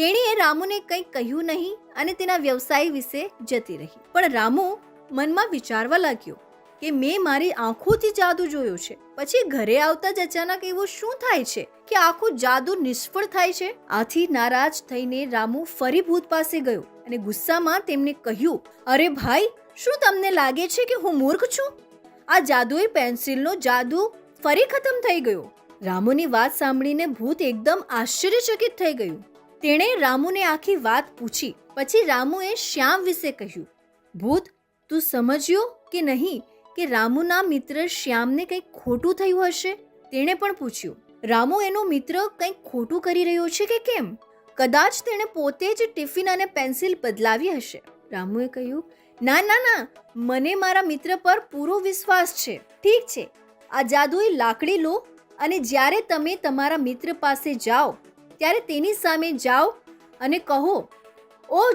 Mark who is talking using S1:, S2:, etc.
S1: તેણીએ રામુને કંઈ કહ્યું નહીં અને તેના વ્યવસાય વિશે જતી રહી. પણ રામુ મનમાં વિચારવા લાગ્યો કે મેં મારી આંખોથી જાદુ જોયો છે, પછી ઘરે આવતા જ અચાનક એવું શું થાય છે કે આખું જાદુ નિષ્ફળ થાય છે. આથી નારાજ થઈને રામુ ફરી ભૂત પાસે ગયો અને ગુસ્સામાં તેમને કહ્યું, અરે ભાઈ, શું તમને લાગે છે કે હું મૂર્ખ છું? આ જાદુઈ પેન્સિલનો જાદુ ફરી ખતમ થઈ ગયો. રામુની વાત સાંભળીને ભૂત એકદમ આશ્ચર્યચકિત થઈ ગયું. તેણે રામુને આખી વાત પૂછી. પછી રામુએ શ્યામ વિશે કહ્યું. ભૂત, તું સમજ્યો કે નહીં કે રામુના મિત્ર શ્યામને કંઈક ખોટું થયું હશે? તેણે પણ પૂછ્યું. રામુ એનો મિત્ર કંઈક ખોટું કરી રહ્યો છે કે કેમ? કદાચ તેણે પોતે જ ટિફિન અને પેન્સિલ બદલાવી હશે. રામુએ કહ્યું, ના ના ના, મને મારા મિત્ર પર પૂરો વિશ્વાસ છે. ઠીક છે, આ જાદુઈ લાકડી લો અને જ્યારે તમે તમારા મિત્ર પાસે જાઓ ત્યારે તેની સામે જાઓ અને કહો, ઓ